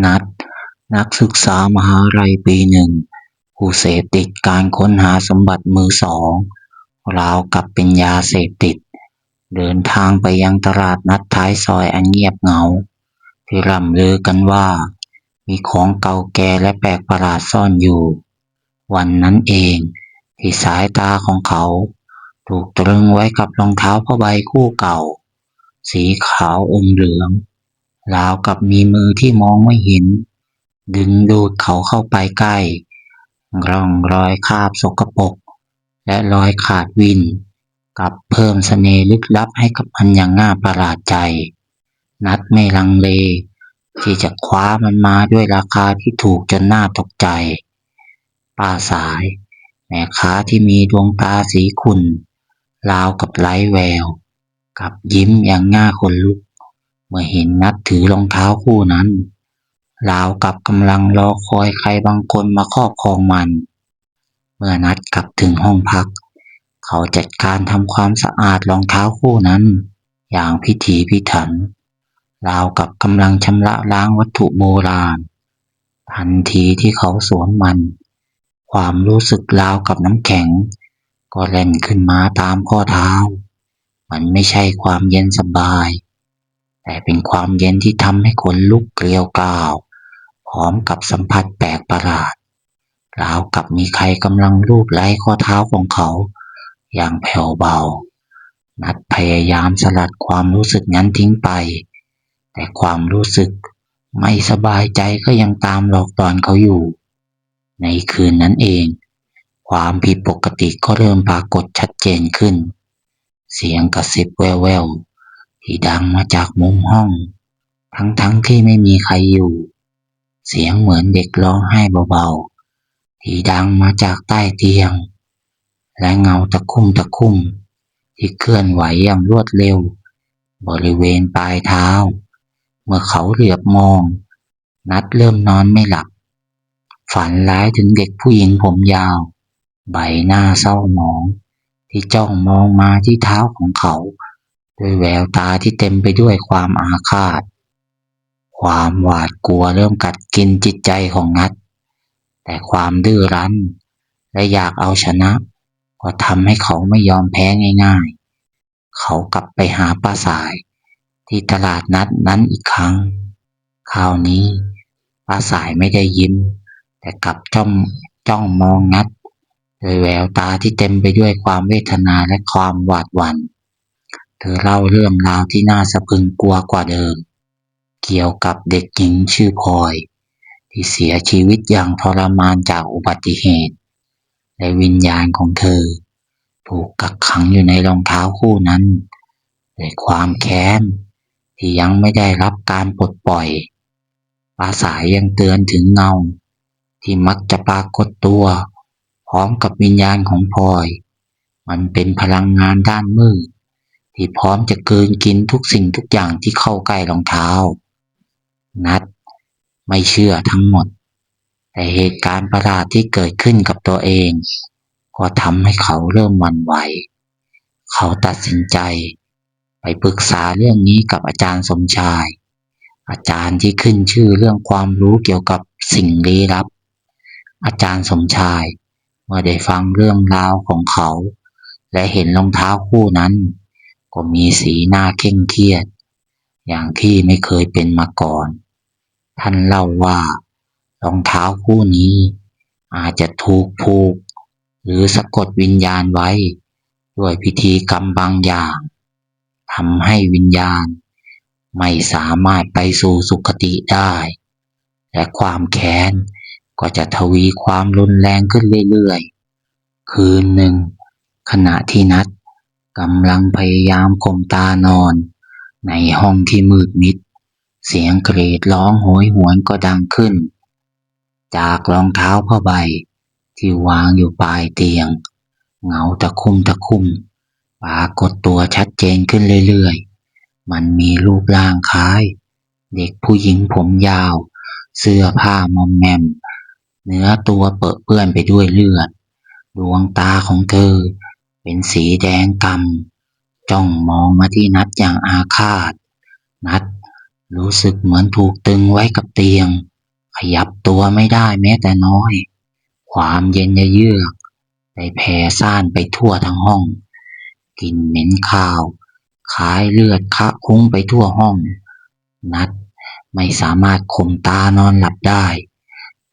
นัดนักศึกษามหาลัยปีหนึ่งผู้เสพติดการค้นหาสมบัติมือสองราวกับเป็นยาเสพติดเดินทางไปยังตลาดนัดท้ายซอยอันเงียบเหงาที่ร่ำลือกันว่ามีของเก่าแก่และแปลกประหลาดซ่อนอยู่วันนั้นเองที่สายตาของเขาถูกตรึงไว้กับรองเท้าผ้าใบคู่เก่าสีขาวอมเหลืองราวกับมีมือที่มองไม่เห็นดึงดูดเขาเข้าไปใกล้ร่องรอยคราบสกปรกและรอยขาดวินกลับเพิ่มเสน่ห์ลึกลับให้กับมันอย่างน่าประหลาดใจนัดไม่ลังเลที่จะคว้ามันมาด้วยราคาที่ถูกจนน่าตกใจป้าสายแม่ค้าที่มีดวงตาสีขุ่นราวกับไร้แววกับยิ้มอย่างน่าขนลุกเมื่อเห็นนัดถือรองเท้าคู่นั้นราวกับกำลังรอคอยใครบางคนมาครอบครองมันเมื่อนัดกลับถึงห้องพักเขาจัดการทำความสะอาดรองเท้าคู่นั้นอย่างพิถีพิถันราวกับกำลังชำระล้างวัตถุโบราณทันทีที่เขาสวมมันความรู้สึกราวกับน้ำแข็งก็เล่นขึ้นมาตามข้อเท้ามันไม่ใช่ความเย็นสบายแต่เป็นความเย็นที่ทำให้ขนลุกเกลียวกราวพร้อมกับสัมผัสแปลกประหลาดราวกับมีใครกำลังลูบไล้ข้อเท้าของเขาอย่างแผ่วเบานัดพยายามสลัดความรู้สึกนั้นทิ้งไปแต่ความรู้สึกไม่สบายใจก็ยังตามหลอกหลอนเขาอยู่ในคืนนั้นเองความผิดปกติก็เริ่มปรากฏชัดเจนขึ้นเสียงกระซิบแว่วๆที่ดังมาจากมุมห้องทั้งที่ไม่มีใครอยู่เสียงเหมือนเด็กร้องไห้เบาๆที่ดังมาจากใต้เตียงและเงาตะคุ่มที่เคลื่อนไหวอย่างรวดเร็วบริเวณปลายเท้าเมื่อเขาเหลือบมองนัดเริ่มนอนไม่หลับฝันร้ายถึงเด็กผู้หญิงผมยาวใบหน้าเศร้าหมองที่จ้องมองมาที่เท้าของเขาด้วยแววตาที่เต็มไปด้วยความอาฆาตความหวาดกลัวเริ่มกัดกินจิตใจของนัดแต่ความดื้อรั้นและอยากเอาชนะก็ทำให้เขาไม่ยอมแพ้ง่ายๆเขากลับไปหาป้าสายที่ตลาดนัดนั้นอีกครั้งคราวนี้ป้าสายไม่ได้ยิ้มแต่กลับจ้องมองนัดด้วยแววตาที่เต็มไปด้วยความเวทนาและความหวาดหวั่นเธอเล่าเรื่องราวที่น่าสะพรึงกลัวกว่าเดิมเกี่ยวกับเด็กหญิงชื่อพลอยที่เสียชีวิตอย่างทรมานจากอุบัติเหตุและวิญญาณของเธอถูกกักขังอยู่ในรองเท้าคู่นั้นด้วยความแค้นที่ยังไม่ได้รับการปลดปล่อยป้าสายยังเตือนถึงเงาที่มักจะปรากฏตัวพร้อมกับวิญญาณของพลอยมันเป็นพลังงานด้านมืดที่พร้อมจะกลืนกินทุกสิ่งทุกอย่างที่เข้าใกล้รองเท้านัดไม่เชื่อทั้งหมดแต่เหตุการณ์ประหลาดที่เกิดขึ้นกับตัวเองก็ทำให้เขาเริ่มหวั่นไหวเขาตัดสินใจไปปรึกษาเรื่องนี้กับอาจารย์สมชายอาจารย์ที่ขึ้นชื่อเรื่องความรู้เกี่ยวกับสิ่งลี้ลับอาจารย์สมชายเมื่อได้ฟังเรื่องราวของเขาและเห็นรองเท้าคู่นั้นก็มีสีหน้าเคร่งเครียดอย่างที่ไม่เคยเป็นมาก่อนท่านเล่าว่ารองเท้าคู่นี้อาจจะถูกผูกหรือสะกดวิญญาณไว้ด้วยพิธีกรรมบางอย่างทำให้วิญญาณไม่สามารถไปสู่สุคติได้และความแค้นก็จะทวีความรุนแรงขึ้นเรื่อยๆคืนหนึ่งขณะที่นัดกำลังพยายามข่มตานอนในห้องที่มืดมิดเสียงกรีดร้องโหยหวนก็ดังขึ้นจากรองเท้าผ้าใบที่วางอยู่ปลายเตียงเงาตะคุ่มปรากฏตัวชัดเจนขึ้นเรื่อยๆมันมีรูปร่างคล้ายเด็กผู้หญิงผมยาวเสื้อผ้ามอมแมมเนื้อตัวเปื้อนไปด้วยเลือดดวงตาของเธอเป็นสีแดงกำ่ำจ้องมองมาที่นัดอย่างอาฆาตนัด รู้สึกเหมือนถูกตึงไว้กับเตียงขยับตัวไม่ได้แม้แต่น้อยความเย็นเยือกได้แผ่ซ่านไปทั่วทั้งห้องกลิ่นเหม็นคาวคล้ายเลือดคะคุ้งไปทั่วห้องนัดไม่สามารถข่มตานอนหลับได้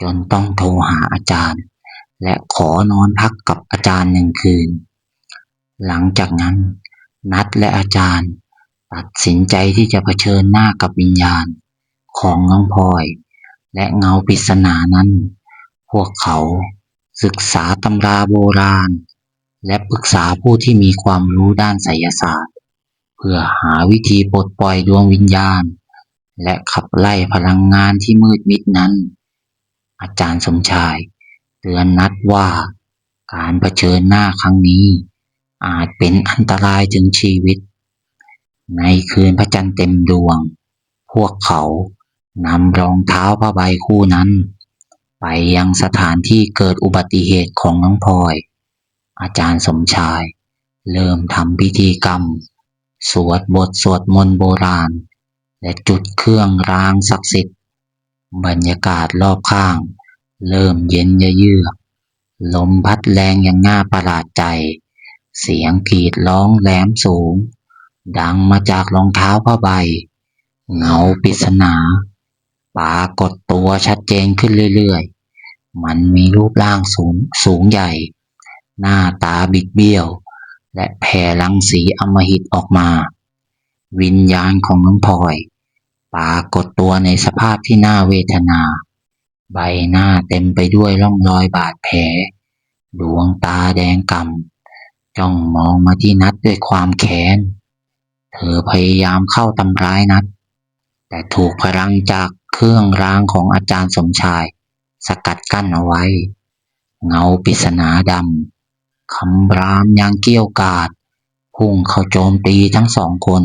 จนต้องโทรหาอาจารย์และขอนอนพักกับอาจารย์1 คืนหลังจากนั้นนัดและอาจารย์ตัดสินใจที่จะเผชิญหน้ากับวิญญาณของน้องพลอยและเงาปริศนานั้นพวกเขาศึกษาตำราโบราณและปรึกษาผู้ที่มีความรู้ด้านไสยศาสตร์เพื่อหาวิธีปลดปล่อยดวงวิญญาณและขับไล่พลังงานที่มืดมิดนั้นอาจารย์สมชายเตือนนัดว่าการเผชิญหน้าครั้งนี้อาจเป็นอันตรายถึงชีวิตในคืนพระจันทร์เต็มดวงพวกเขานำรองเท้าผ้าใบคู่นั้นไปยังสถานที่เกิดอุบัติเหตุของน้องพลอยอาจารย์สมชายเริ่มทำพิธีกรรมสวดบทสวดมนต์โบราณและจุดเครื่องรางศักดิ์สิทธิ์บรรยากาศรอบข้างเริ่มเย็นเยือกลมพัดแรงอย่างน่าประหลาดใจเสียงกรีดร้องแหลมสูงดังมาจากรองเท้าผ้าใบเงาปริศนาปรากฏตัวชัดเจนขึ้นเรื่อยๆมันมีรูปร่างสูงใหญ่หน้าตาบิดเบี้ยวและแผ่รังสีอำมหิตออกมาวิญญาณของน้องพลอยปรากฏตัวในสภาพที่น่าเวทนาใบหน้าเต็มไปด้วยร่องรอยบาดแผลดวงตาแดงก่ำจ้องมองมาที่นัดด้วยความแค้นเธอพยายามเข้าทำร้ายนัดแต่ถูกพลังจากเครื่องรางของอาจารย์สมชายสกัดกั้นเอาไว้เงาปริศนาดำคำรามอย่างเกี้ยวกาดพุ่งเข้าโจมตีทั้ง2 คน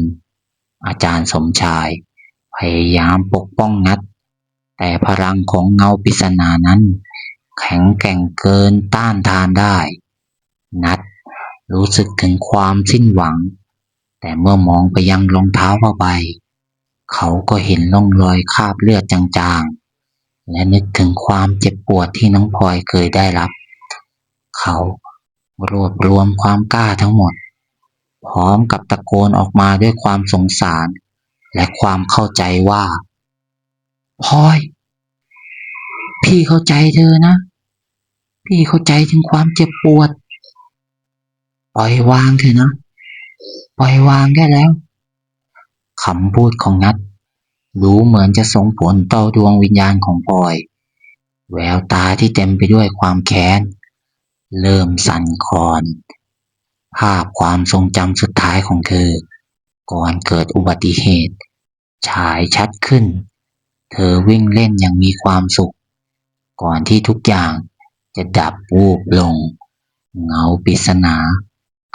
อาจารย์สมชายพยายามปกป้องนัดแต่พลังของเงาปริศนานั้นแข็งแกร่งเกินต้านทานได้นัดรู้สึกถึงความสิ้นหวังแต่เมื่อมองไปยังรองเท้าผ้าใบเขาก็เห็นร่องรอยคราบเลือดจางๆและนึกถึงความเจ็บปวดที่น้องพลอยเคยได้รับเขารวบรวมความกล้าทั้งหมดพร้อมกับตะโกนออกมาด้วยความสงสารและความเข้าใจว่าพลอยพี่เข้าใจเธอนะพี่เข้าใจถึงความเจ็บปวดปล่อยวางเถอะนะปล่อยวางได้แล้วคำพูดของนัทดูเหมือนจะส่งผลต่อดวงวิญญาณของพลอยแววตาที่เต็มไปด้วยความแค้นเริ่มสั่นคลอนภาพความทรงจำสุดท้ายของเธอก่อนเกิดอุบัติเหตุฉายชัดขึ้นเธอวิ่งเล่นอย่างมีความสุขก่อนที่ทุกอย่างจะดับวูบลงเงาปริศนา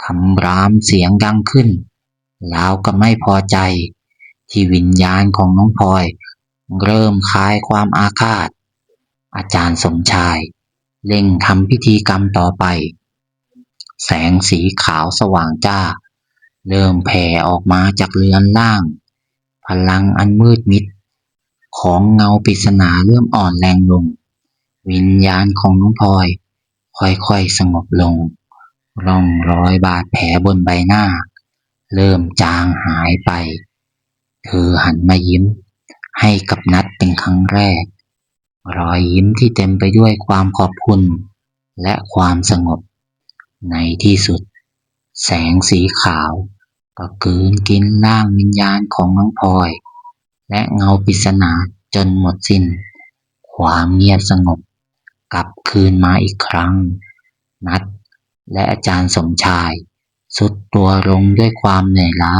คำรามเสียงดังขึ้นราวกับไม่พอใจที่วิญญาณของน้องพลอยเริ่มคลายความอาฆาตอาจารย์สมชายเร่งทำพิธีกรรมต่อไปแสงสีขาวสว่างจ้าเริ่มแผ่ออกมาจากเรือนร่างพลังอันมืดมิดของเงาปริศนาเริ่มอ่อนแรงลงวิญญาณของน้องพลอยค่อยๆสงบลงร่องรอยบาดแผลบนใบหน้าเริ่มจางหายไปเธอหันมายิ้มให้กับนัดเป็นครั้งแรกรอยยิ้มที่เต็มไปด้วยความขอบคุณและความสงบในที่สุดแสงสีขาวก็กลืนกินร่างวิญญาณของน้องพลอยและเงาปริศนาจนหมดสิ้นความเงียบสงบกลับคืนมาอีกครั้งนัดและอาจารย์สมชายทรุดตัวลงด้วยความเหนื่อยล้า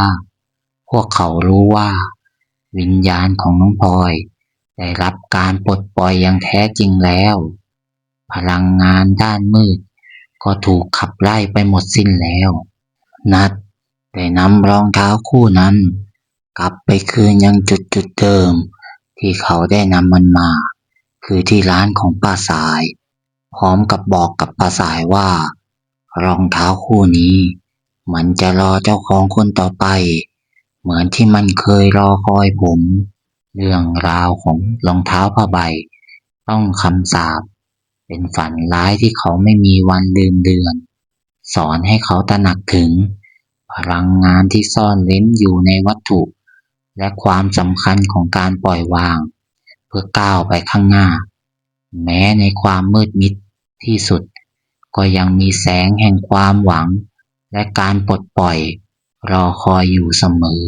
พวกเขารู้ว่าวิญญาณของน้องพลอยได้รับการปลดปล่อยอย่างแท้จริงแล้วพลังงานด้านมืดก็ถูกขับไล่ไปหมดสิ้นแล้วนัดได้นำรองเท้าคู่นั้นกลับไปคืนยังจุดเดิมที่เขาได้นำมันมาคือที่ร้านของป้าสายพร้อมกับบอกกับป้าสายว่ารองเท้าคู่นี้มันจะรอเจ้าของคนต่อไปเหมือนที่มันเคยรอคอยผม เรื่องราวของรองเท้าผ้าใบต้องคำสาปเป็นฝันร้ายที่เขาไม่มีวันลืมเลือนสอนให้เขาตระหนักถึงพลังงานที่ซ่อนเร้นอยู่ในวัตถุและความสำคัญของการปล่อยวางเพื่อก้าวไปข้างหน้าแม้ในความมืดมิดที่สุดก็ยังมีแสงแห่งความหวังและการปลดปล่อยรอคอยอยู่เสมอ